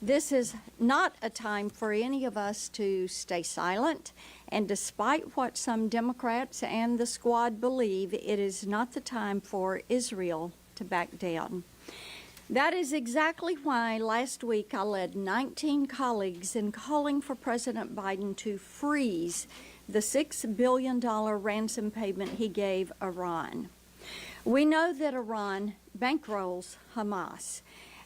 This is not a time for any of us to stay silent, and despite what some Democrats and the squad believe, it is not the time for Israel to back down. That is exactly why last week I led 19 colleagues in calling for President Biden to freeze the $6 billion ransom payment he gave Iran. We know that Iran bankrolls Hamas,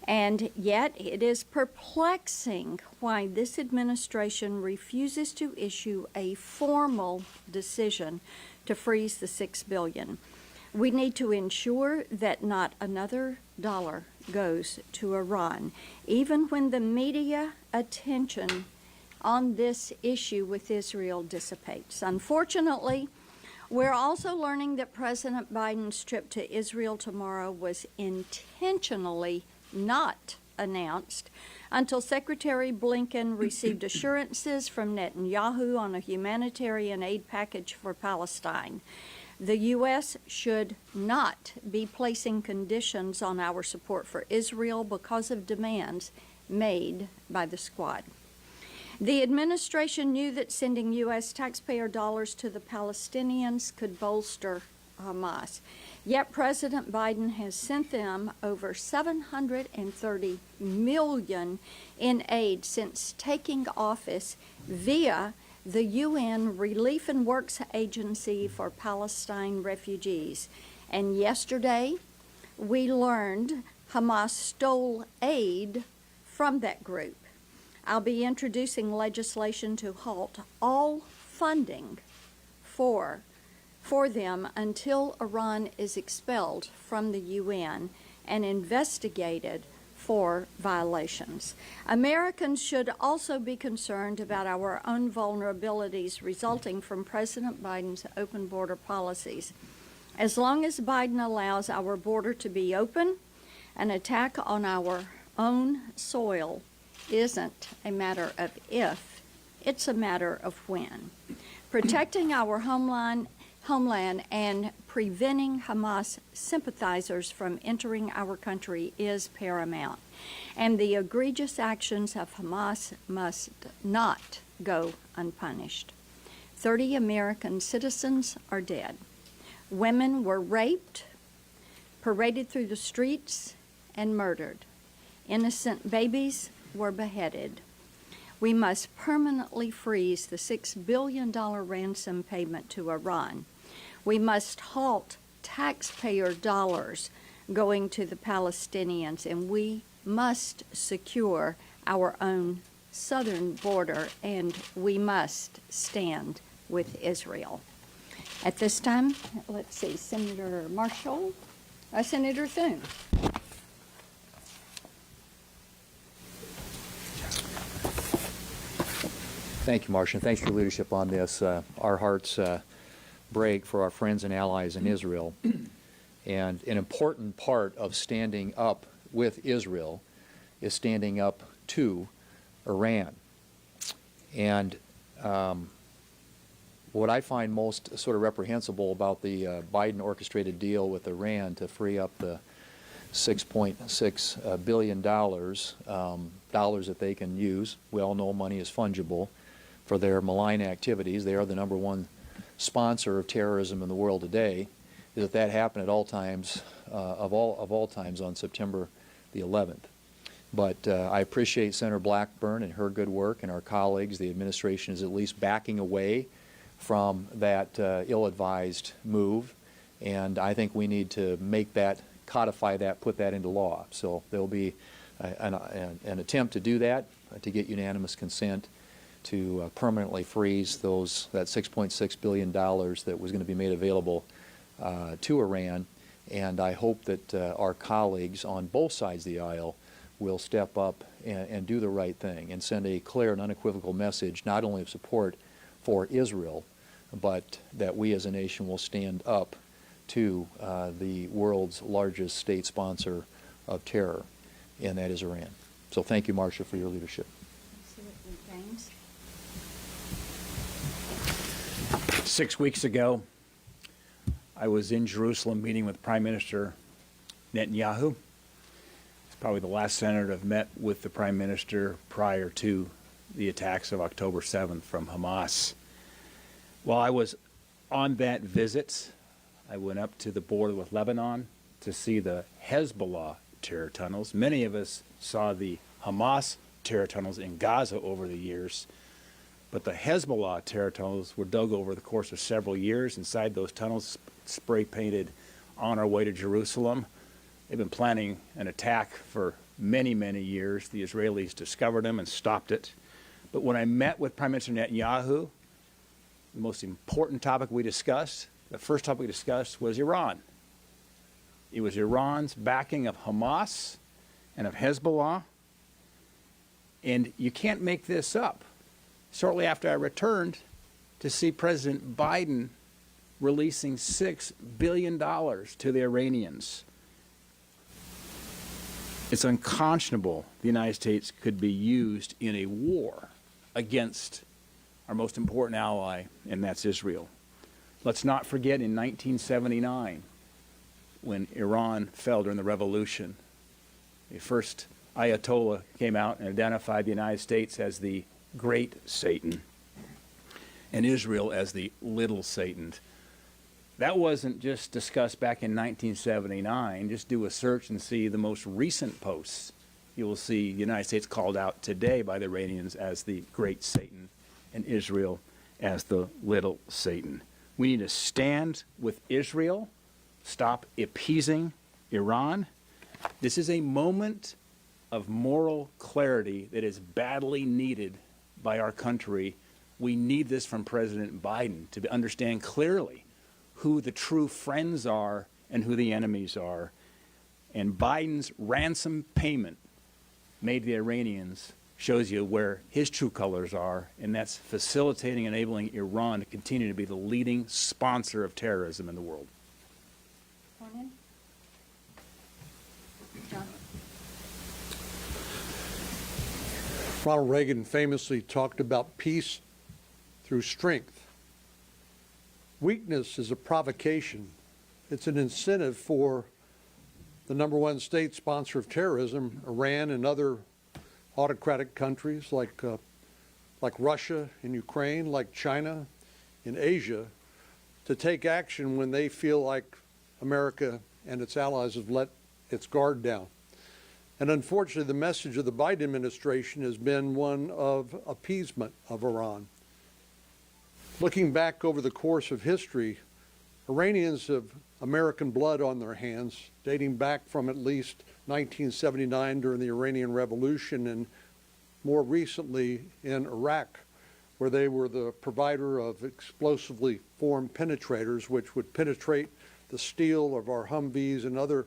and yet it is perplexing why this administration refuses to issue a formal decision to freeze the $6 billion. We need to ensure that not another dollar goes to Iran, even when the media attention on this issue with Israel dissipates. Unfortunately, we're also learning that President Biden's trip to Israel tomorrow was intentionally not announced until Secretary Blinken received assurances from Netanyahu on a humanitarian aid package for Palestine. The U.S. should not be placing conditions on our support for Israel because of demands made by the squad. The administration knew that sending U.S. taxpayer dollars to the Palestinians could bolster Hamas. Yet President Biden has sent them over $730 million in aid since taking office via the UN Relief and Works Agency for Palestine Refugees. And yesterday, we learned Hamas stole aid from that group. I'll be introducing legislation to halt all funding for them until Iran is expelled from the UN and investigated for violations. Americans should also be concerned about our own vulnerabilities resulting from President Biden's open border policies. As long as Biden allows our border to be open, an attack on our own soil isn't a matter of if, it's a matter of when. Protecting our homeland and preventing Hamas sympathizers from entering our country is paramount. And the egregious actions of Hamas must not go unpunished. 30 American citizens are dead. Women were raped, paraded through the streets, and murdered. Innocent babies were beheaded. We must permanently freeze the $6 billion ransom payment to Iran. We must halt taxpayer dollars going to the Palestinians, and we must secure our own southern border, and we must stand with Israel. At this time, let's see, Senator Marshall, Senator Thune. Thank you, Marcia. Thanks for your leadership on this. Our hearts break for our friends and allies in Israel. And an important part of standing up with Israel is standing up to Iran. And what I find most sort of reprehensible about the Biden orchestrated deal with Iran to free up the $6.6 billion, dollars that they can use. We all know money is fungible for their malign activities. They are the #1 sponsor of terrorism in the world today. Is that happened at all times, of all times, on September the 11th. But I appreciate Senator Blackburn and her good work, and our colleagues. The administration is at least backing away from that ill-advised move, and I think we need to make that, codify that, put that into law. So there will be an attempt to do that, to get unanimous consent to permanently freeze that $6.6 billion that was going to be made available to Iran. And I hope that our colleagues on both sides of the aisle will step up and do the right thing and send a clear and unequivocal message, not only of support for Israel, but that we as a nation will stand up to the world's largest state sponsor of terror, and that is Iran. So thank you, Marcia, for your leadership. James. 6 weeks ago, I was in Jerusalem meeting with Prime Minister Netanyahu. probably the last senator to have met with the Prime Minister prior to the attacks of October 7th from Hamas. While I was on that visit, I went up to the border with Lebanon to see the Hezbollah terror tunnels. Many of us saw the Hamas terror tunnels in Gaza over the years, but the Hezbollah terror tunnels were dug over the course of several years. Inside those tunnels, spray painted "On Our Way to Jerusalem." They've been planning an attack for many, many years. The Israelis discovered them and stopped it. But when I met with Prime Minister Netanyahu, the most important topic we discussed, the first topic we discussed was Iran. It was Iran's backing of Hamas and of Hezbollah. And you can't make this up. Shortly after I returned to see President Biden releasing $6 billion to the Iranians. It's unconscionable the United States could be used in a war against our most important ally, and that's Israel. Let's not forget in 1979, when Iran fell during the revolution, the first Ayatollah came out and identified the United States as the great Satan and Israel as the little Satan. That wasn't just discussed back in 1979. Just do a search and see the most recent posts. You will see the United States called out today by the Iranians as the great Satan and Israel as the little Satan. We need to stand with Israel, stop appeasing Iran. This is a moment of moral clarity that is badly needed by our country. We need this from President Biden to understand clearly who the true friends are and who the enemies are. And Biden's ransom payment made to the Iranians shows you where his true colors are, and that's facilitating and enabling Iran to continue to be the leading sponsor of terrorism in the world. John? Ronald Reagan famously talked about peace through strength. Weakness is a provocation. It's an incentive for the number one state sponsor of terrorism, Iran, and other autocratic countries like Russia in Ukraine, like China in Asia, to take action when they feel like America and its allies have let its guard down. And unfortunately, the message of the Biden administration has been one of appeasement of Iran. Looking back over the course of history, Iranians have American blood on their hands, dating back from at least 1979 during the Iranian Revolution, and more recently in Iraq, where they were the provider of explosively formed penetrators, which would penetrate the steel of our Humvees and other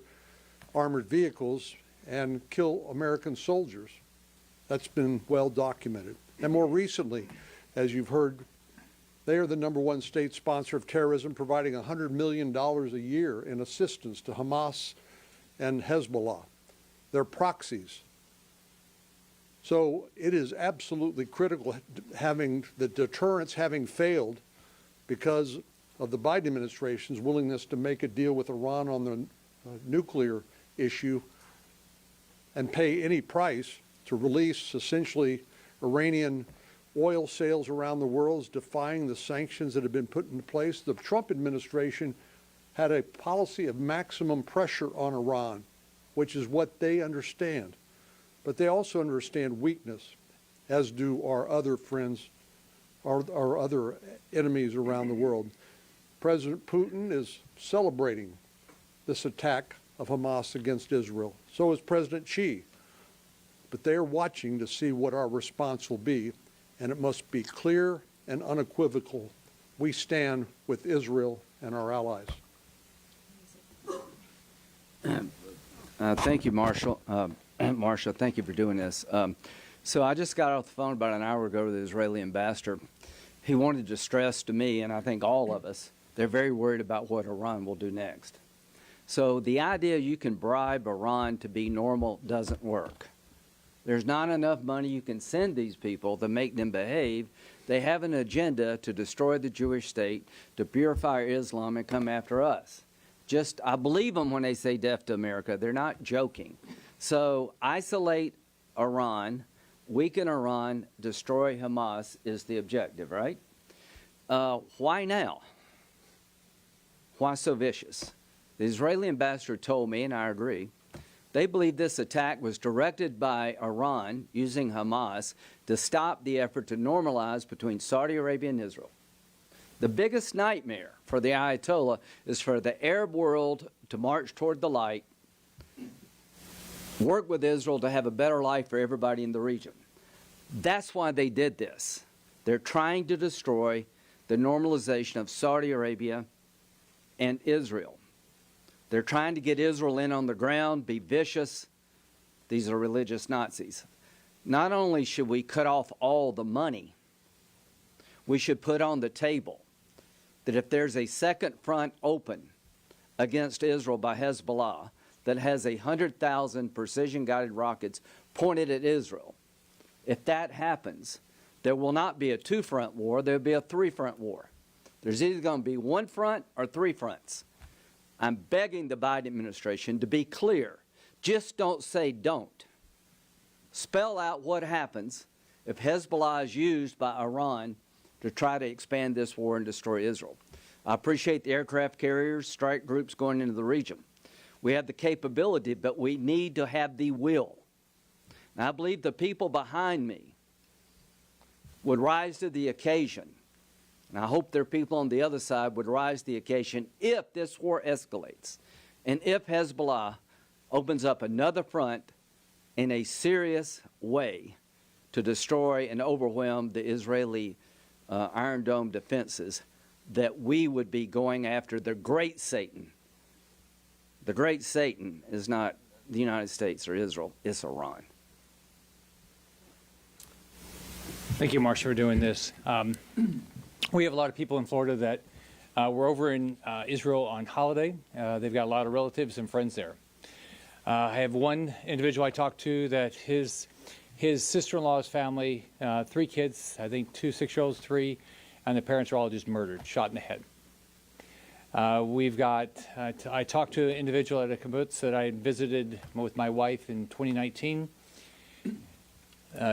armored vehicles and kill American soldiers. That's been well documented. And more recently, as you've heard, they are the number one state sponsor of terrorism, providing $100 million a year in assistance to Hamas and Hezbollah. They're proxies. So it is absolutely critical, having the deterrence having failed because of the Biden administration's willingness to make a deal with Iran on the nuclear issue and pay any price to release essentially Iranian oil sales around the world, is defying the sanctions that have been put into place. The Trump administration had a policy of maximum pressure on Iran, which is what they understand. But they also understand weakness, as do our other friends, our other enemies around the world. President Putin is celebrating this attack of Hamas against Israel. So is President Xi. But they are watching to see what our response will be, and it must be clear and unequivocal. We stand with Israel and our allies. Thank you, Marshall. Marshall, thank you for doing this. So I just got off the phone about an hour ago with the Israeli ambassador. He wanted to stress to me, and I think all of us, they're very worried about what Iran will do next. So the idea you can bribe Iran to be normal doesn't work. There's not enough money you can send these people to make them behave. They have an agenda to destroy the Jewish state, to purify Islam, and come after us. I believe them when they say death to America. They're not joking. So isolate Iran, weaken Iran, destroy Hamas is the objective, right? Why now? Why so vicious? The Israeli ambassador told me, and I agree, they believe this attack was directed by Iran using Hamas to stop the effort to normalize between Saudi Arabia and Israel. The biggest nightmare for the Ayatollah is for the Arab world to march toward the light, work with Israel to have a better life for everybody in the region. That's why they did this. They're trying to destroy the normalization of Saudi Arabia and Israel. They're trying to get Israel in on the ground, be vicious. These are religious Nazis. Not only should we cut off all the money, we should put on the table that if there's a second front open against Israel by Hezbollah that has 100,000 precision-guided rockets pointed at Israel, if that happens, there will not be a two-front war, there will be a three-front war. There's either going to be one front or three fronts. I'm begging the Biden administration to be clear. Just don't say don't. Spell out what happens if Hezbollah is used by Iran to try to expand this war and destroy Israel. I appreciate the aircraft carriers, strike groups going into the region. We have the capability, but we need to have the will. And I believe the people behind me would rise to the occasion. And I hope there are people on the other side would rise to the occasion if this war escalates and if Hezbollah opens up another front in a serious way to destroy and overwhelm the Israeli Iron Dome defenses, that we would be going after the great Satan. The great Satan is not the United States or Israel, it's Iran. Thank you, Marsha, for doing this. We have a lot of people in Florida that were over in Israel on holiday. They've got a lot of relatives and friends there. I have one individual I talked to that his sister-in-law's family, 3 kids, I think 2 6-year-olds, 3, and the parents are all just murdered, shot in the head. I talked to an individual at a kibbutz that I had visited with my wife in 2019.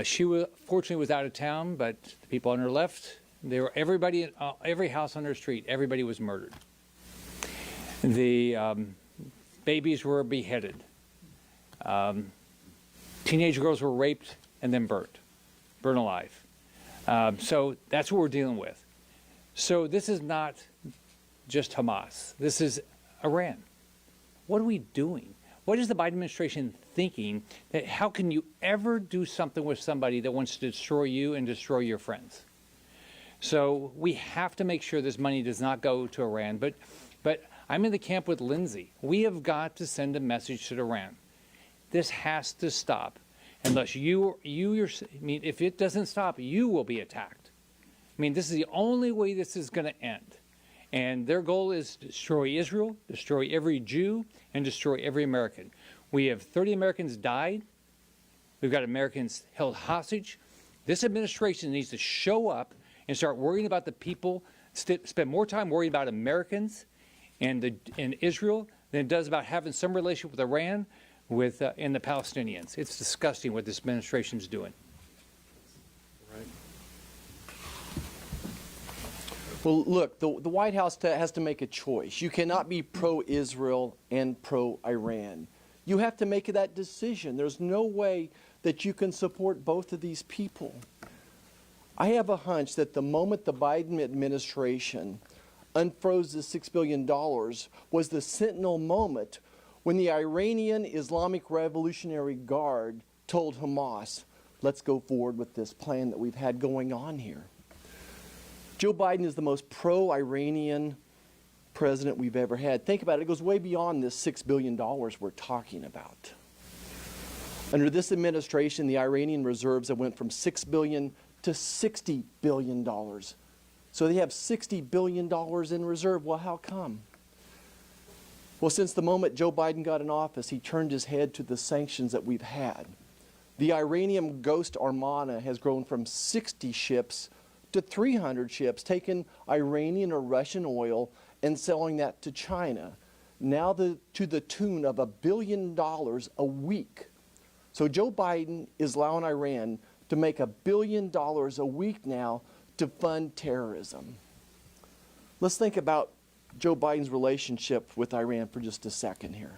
She fortunately was out of town, but the people on her left, everybody, every house on her street, everybody was murdered. The babies were beheaded. Teenage girls were raped and then burnt alive. So that's what we're dealing with. So this is not just Hamas. This is Iran. What are we doing? What is the Biden administration thinking? That how can you ever do something with somebody that wants to destroy you and destroy your friends? So we have to make sure this money does not go to Iran. But I'm in the camp with Lindsay. We have got to send a message to Iran. This has to stop. Unless if it doesn't stop, you will be attacked. I mean, this is the only way this is going to end. And their goal is to destroy Israel, destroy every Jew, and destroy every American. We have 30 Americans died. We've got Americans held hostage. This administration needs to show up and start worrying about the people, spend more time worrying about Americans and Israel than it does about having some relationship with Iran and the Palestinians. It's disgusting what this administration is doing. Right. Well, look, the White House has to make a choice. You cannot be pro-Israel and pro-Iran. You have to make that decision. There's no way that you can support both of these people. I have a hunch that the moment the Biden administration unfroze the $6 billion was the sentinel moment when the Iranian Islamic Revolutionary Guard told Hamas, let's go forward with this plan that we've had going on here. Joe Biden is the most pro-Iranian president we've ever had. Think about it. It goes way beyond this $6 billion we're talking about. Under this administration, the Iranian reserves have went from $6 billion to $60 billion. So they have $60 billion in reserve. Well, how come? Well, since the moment Joe Biden got in office, he turned his head to the sanctions that we've had. The Iranian Ghost Armada has grown from 60 ships to 300 ships, taking Iranian or Russian oil and selling that to China, now to the tune of $1 billion a week So Joe Biden is allowing Iran to make $1 billion a week now to fund terrorism. Let's think about Joe Biden's relationship with Iran for just a second here.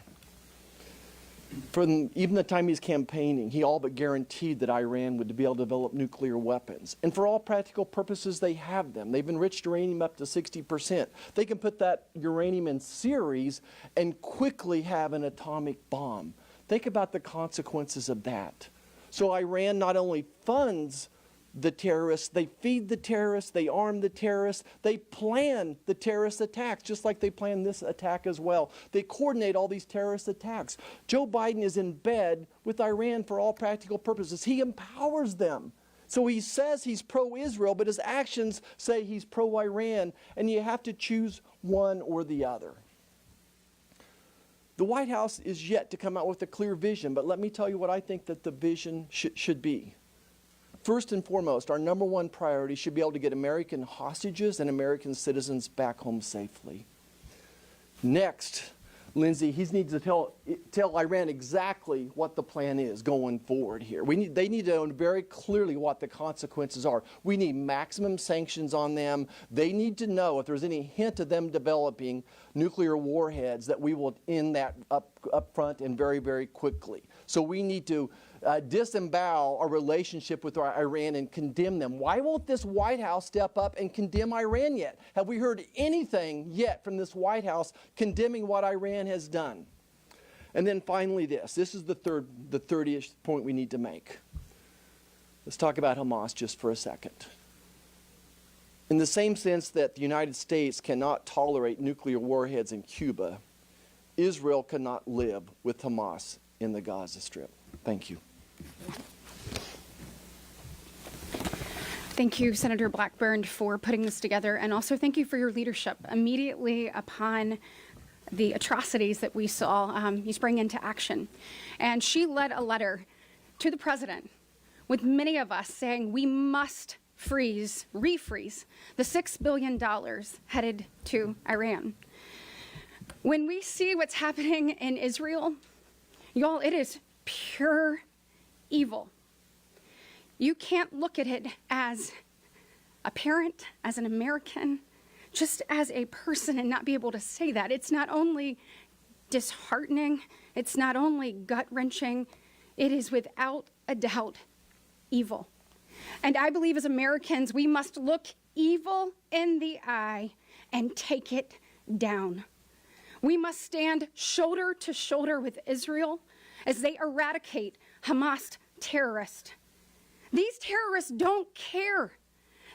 From even the time he's campaigning, he all but guaranteed that Iran would be able to develop nuclear weapons. And for all practical purposes, they have them. They've enriched uranium up to 60%. They can put that uranium in series and quickly have an atomic bomb. Think about the consequences of that. So Iran not only funds the terrorists, they feed the terrorists, they arm the terrorists, they plan the terrorist attacks, just like they plan this attack as well. They coordinate all these terrorist attacks. Joe Biden is in bed with Iran for all practical purposes. He empowers them. So he says he's pro-Israel, but his actions say he's pro-Iran, and you have to choose one or the other. The White House is yet to come out with a clear vision, but let me tell you what I think that the vision should be. First and foremost, our number one priority should be able to get American hostages and American citizens back home safely. Next, Lindsay, he needs to tell Iran exactly what the plan is going forward here. They need to know very clearly what the consequences are. We need maximum sanctions on them. They need to know if there's any hint of them developing nuclear warheads that we will end that up front and very, very quickly. So we need to disembowel our relationship with Iran and condemn them. Why won't this White House step up and condemn Iran yet? Have we heard anything yet from this White House condemning what Iran has done? And then finally this is the 30th point we need to make. Let's talk about Hamas just for a second. In the same sense that the United States cannot tolerate nuclear warheads in Cuba, Israel cannot live with Hamas in the Gaza Strip. Thank you. Thank you, Senator Blackburn, for putting this together, and also thank you for your leadership. Immediately upon the atrocities that we saw, you sprang into action. And she led a letter to the president with many of us saying we must refreeze the $6 billion headed to Iran. When we see what's happening in Israel, y'all, it is pure evil. You can't look at it as a parent, as an American, just as a person and not be able to say that. It's not only disheartening, it's not only gut-wrenching, it is without a doubt evil. And I believe as Americans, we must look evil in the eye and take it down. We must stand shoulder to shoulder with Israel as they eradicate Hamas terrorists. These terrorists don't care.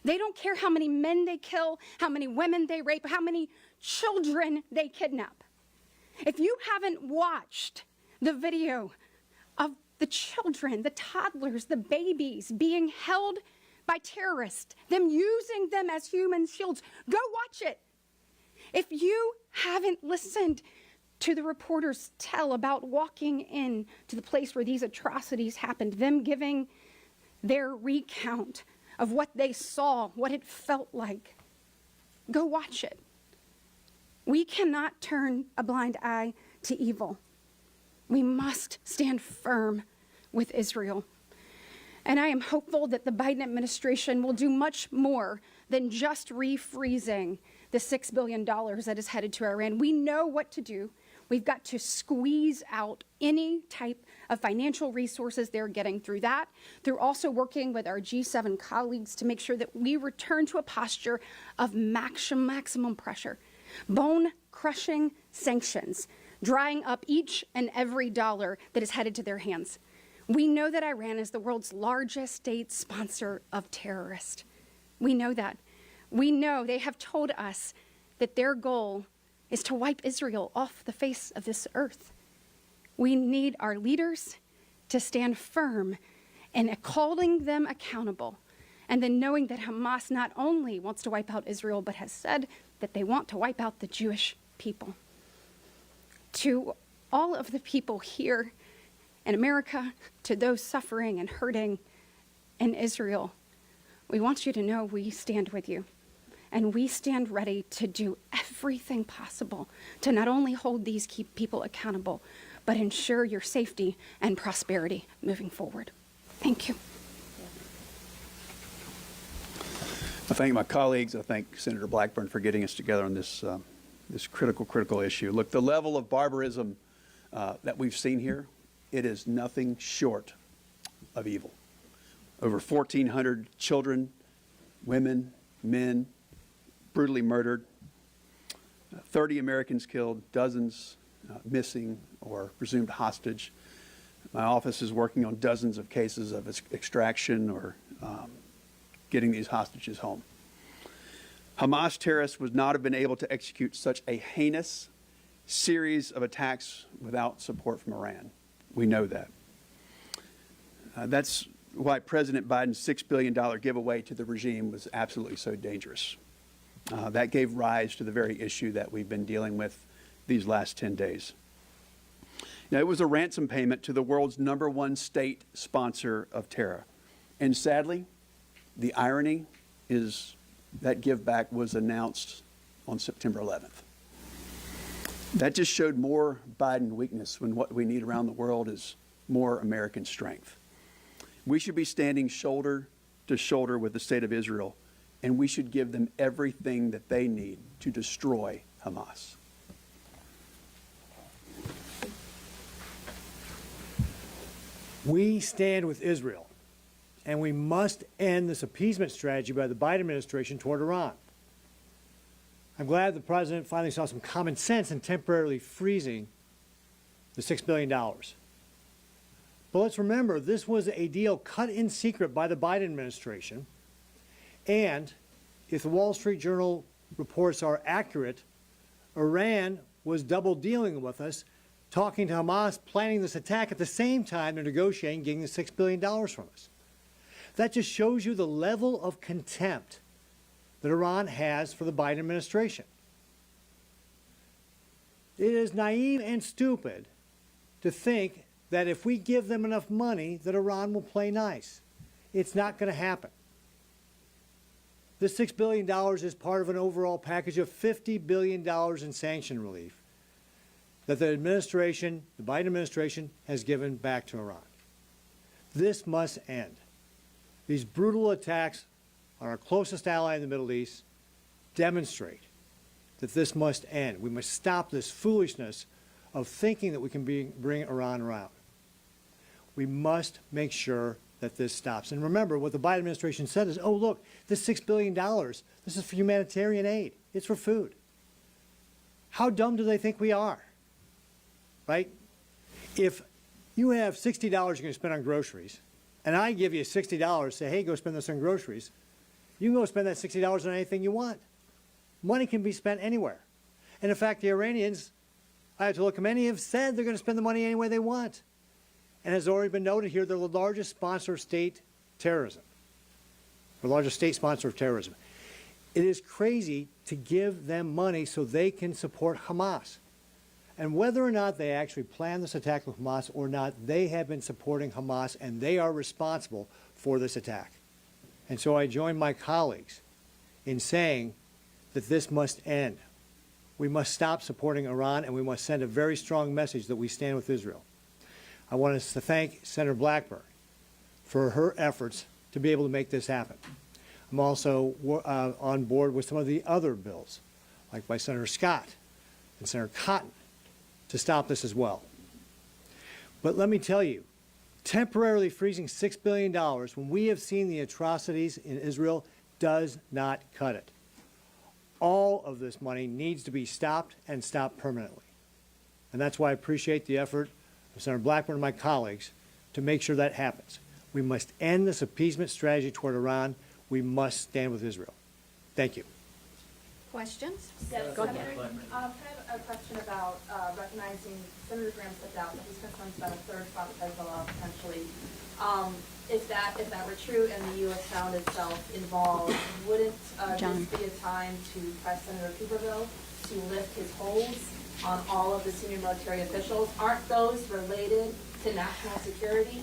They don't care how many men they kill, how many women they rape, how many children they kidnap. If you haven't watched the video of the children, the toddlers, the babies being held by terrorists, them using them as human shields, go watch it. If you haven't listened to the reporters tell about walking in to the place where these atrocities happened, them giving their recount of what they saw, what it felt like, go watch it. We cannot turn a blind eye to evil. We must stand firm with Israel. And I am hopeful that the Biden administration will do much more than just refreezing the $6 billion that is headed to Iran. We know what to do. We've got to squeeze out any type of financial resources they're getting through that, through also working with our G7 colleagues to make sure that we return to a posture of maximum pressure, bone-crushing sanctions, drying up each and every dollar that is headed to their hands. We know that Iran is the world's largest state sponsor of terrorists. We know that. We know they have told us that their goal is to wipe Israel off the face of this earth. We need our leaders to stand firm in calling them accountable, and then knowing that Hamas not only wants to wipe out Israel, but has said that they want to wipe out the Jewish people. To all of the people here in America, to those suffering and hurting in Israel, we want you to know we stand with you. And we stand ready to do everything possible to not only hold these people accountable, but ensure your safety and prosperity moving forward. Thank you. I thank my colleagues. I thank Senator Blackburn for getting us together on this critical issue. Look, the level of barbarism that we've seen here, it is nothing short of evil. Over 1,400 children, women, men, brutally murdered, 30 Americans killed, dozens missing or presumed hostage. My office is working on dozens of cases of extraction or getting these hostages home. Hamas terrorists would not have been able to execute such a heinous series of attacks without support from Iran. We know that. That's why President Biden's $6 billion giveaway to the regime was absolutely so dangerous. That gave rise to the very issue that we've been dealing with these last 10 days. Now, it was a ransom payment to the world's #1 state sponsor of terror. And sadly, the irony is that give back was announced on September 11th. That just showed more Biden weakness when what we need around the world is more American strength. We should be standing shoulder to shoulder with the state of Israel, and we should give them everything that they need to destroy Hamas. We stand with Israel, and we must end this appeasement strategy by the Biden administration toward Iran. I'm glad the president finally saw some common sense in temporarily freezing the $6 billion. But let's remember, this was a deal cut in secret by the Biden administration, and if the Wall Street Journal reports are accurate, Iran was double dealing with us, talking to Hamas, planning this attack at the same time they're negotiating getting the $6 billion from us. That just shows you the level of contempt that Iran has for the Biden administration. It is naive and stupid to think that if we give them enough money that Iran will play nice. It's not going to happen. This $6 billion is part of an overall package of $50 billion in sanction relief that the administration, the Biden administration, has given back to Iran. This must end. These brutal attacks on our closest ally in the Middle East demonstrate that this must end. We must stop this foolishness of thinking that we can bring Iran around. We must make sure that this stops. And remember, what the Biden administration said is, oh, look, this $6 billion, this is for humanitarian aid. It's for food. How dumb do they think we are? Right? If you have $60 you're going to spend on groceries, and I give you $60, say, hey, go spend this on groceries, you can go spend that $60 on anything you want. Money can be spent anywhere. And in fact, the Iranians, Ayatollah Khomeini, have said they're going to spend the money any way they want. And as already been noted here, they're the largest sponsor of state terrorism, the largest state sponsor of terrorism. It is crazy to give them money so they can support Hamas. And whether or not they actually planned this attack with Hamas or not, they have been supporting Hamas, and they are responsible for this attack. And so I join my colleagues in saying that this must end. We must stop supporting Iran, and we must send a very strong message that we stand with Israel. I want us to thank Senator Blackburn for her efforts to be able to make this happen. I'm also on board with some of the other bills, like by Senator Scott and Senator Cotton, to stop this as well. But let me tell you, temporarily freezing $6 billion when we have seen the atrocities in Israel does not cut it. All of this money needs to be stopped and stopped permanently. And that's why I appreciate the effort of Senator Blackburn and my colleagues to make sure that happens. We must end this appeasement strategy toward Iran. We must stand with Israel. Thank you. Questions? Yes, Go Senator, ahead. I have a question about recognizing Senator Graham stepped out, but he's concerned about a third spot with Hezbollah potentially. If that were true and the U.S. found itself involved, wouldn't John. this be a time to press Senator Tuberville to lift his holds on all of the senior military officials? Aren't those related to national security?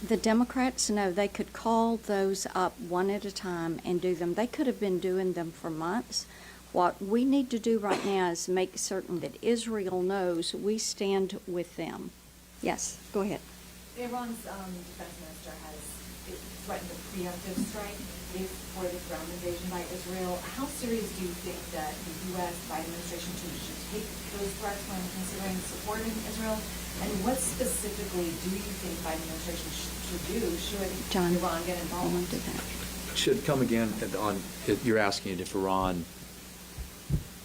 The Democrats, no, they could call those up one at a time and do them. They could have been doing them for months. What we need to do right now is make certain that Israel knows we stand with them. Yes, go ahead. Iran's defense minister has threatened a preemptive strike for the ground invasion by Israel. How serious do you think that the U.S. Biden administration should take those threats when considering supporting Israel? And what specifically do you think Biden administration should do should John, Iran get I involved? want to do that. Should come again on, you're asking if Iran,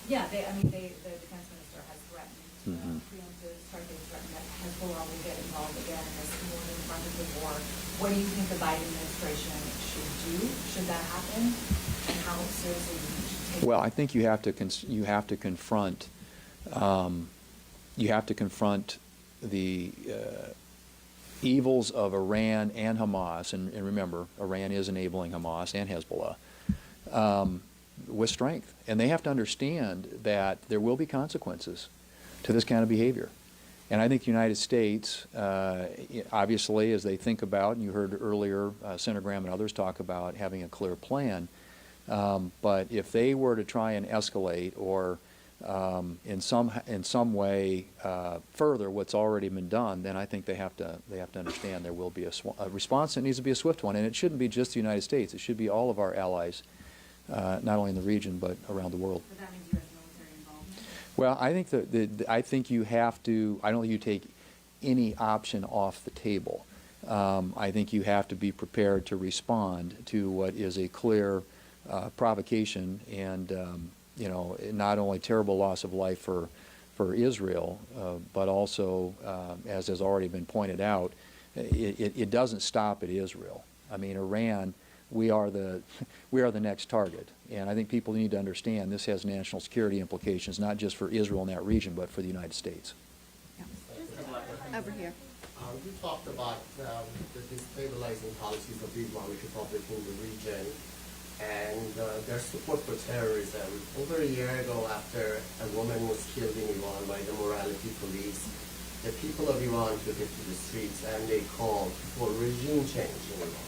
Yeah, the defense minister has threatened preemptive strike. They threatened that Hezbollah will get involved again as more in front of the war. What do you think the Biden administration should do? Should that happen? And how seriously do you think it should take well, I think you have to confront the evils of Iran and Hamas, and remember, Iran is enabling Hamas and Hezbollah, with strength. And they have to understand that there will be consequences to this kind of behavior. And I think the United States, obviously, as they think about, and you heard earlier Senator Graham and others talk about having a clear plan, but if they were to try and escalate or in some way further what's already been done, then I think they have to understand there will be a response that needs to be a swift one, and it shouldn't be just the United States. It should be all of our allies, not only in the region but around the world. But that means U.S. military involvement? Well, I think I think you have to. I don't think you take any option off the table. I think you have to be prepared to respond to what is a clear provocation and not only terrible loss of life for Israel, but also, as has already been pointed out, it doesn't stop at Israel. I mean, Iran, we are the next target, and I think people need to understand this has national security implications, not just for Israel in that region, but for the United States. Over here. You talked about the destabilizing policies of the Islamic Republic in the region and their support for terrorism. Over a year ago, after a woman was killed in Iran by the morality police, the people of Iran took it to the streets and they called for regime change in Iran.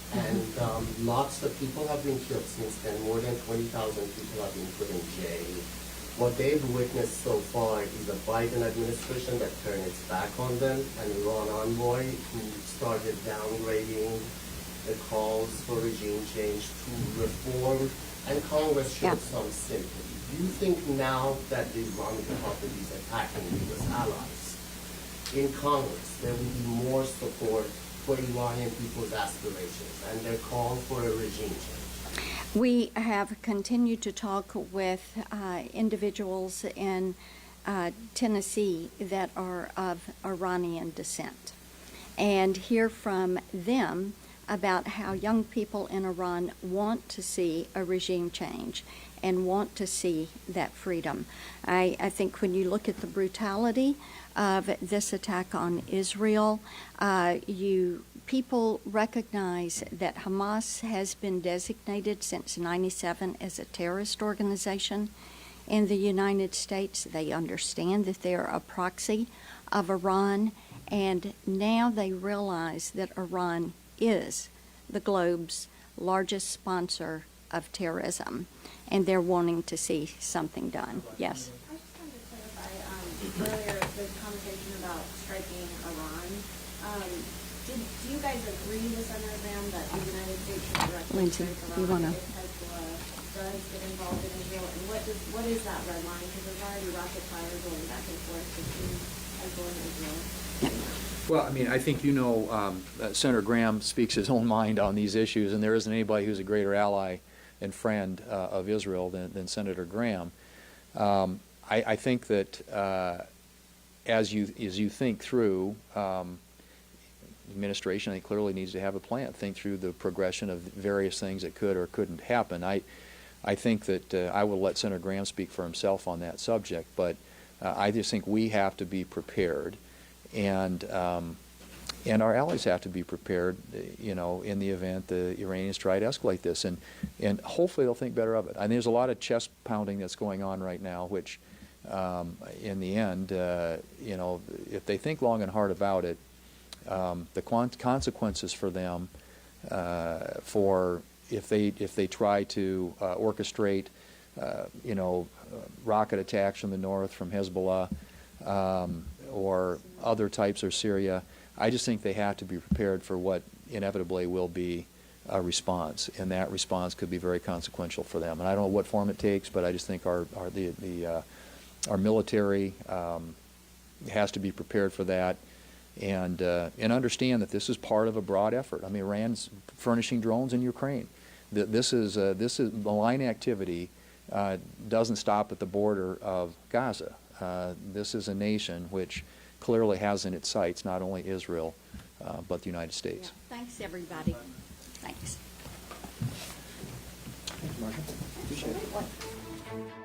And lots of people have been killed since then. More than 20,000 people have been put in jail. What they've witnessed so far is a Biden administration that turned its back on them, an Iran envoy who started downgrading the calls for regime change to reform, and Congress showed some sympathy. Do you think now that the Islamic Republic is attacking U.S. allies in Congress, there will be more support for Iranian people's aspirations and their call for a regime change? We have continued to talk with individuals in Tennessee that are of Iranian descent and hear from them about how young people in Iran want to see a regime change and want to see that freedom. I think when you look at the brutality of this attack on Israel, people recognize that Hamas has been designated since '97 as a terrorist organization in the United States. They understand that they're a proxy of Iran, and now they realize that Iran is the globe's largest sponsor of terrorism, and they're wanting to see something done. Yes? I just wanted to clarify earlier the conversation about striking Iran. Do you guys agree with Senator Graham that the United States should directly Lindsay, strike you Iran wanna- if Hezbollah does get involved in Israel? And what is that red line? Because there's already rocket fire going back and forth between Hezbollah and Israel. Well, I mean, I think Senator Graham speaks his own mind on these issues, and there isn't anybody who's a greater ally and friend of Israel than Senator Graham. I think that as you think through, the administration, I think, clearly needs to have a plan, think through the progression of various things that could or couldn't happen. I think that I will let Senator Graham speak for himself on that subject, but I just think we have to be prepared, and our allies have to be prepared, in the event the Iranians try to escalate this, and hopefully they'll think better of it. I mean, there's a lot of chest pounding that's going on right now, which, in the end, if they think long and hard about it, the consequences for them, if they try to orchestrate rocket attacks from the north, from Hezbollah, or other types of Syria. I just think they have to be prepared for what inevitably will be a response, and that response could be very consequential for them. And I don't know what form it takes, but I just think our military has to be prepared for that, and understand that this is part of a broad effort. I mean, Iran's furnishing drones in Ukraine. This is malign activity. Doesn't stop at the border of Gaza. This is a nation which clearly has in its sights not only Israel, but the United States. Yeah. Thanks, everybody. Thanks. Thank you, Marcia. Appreciate it.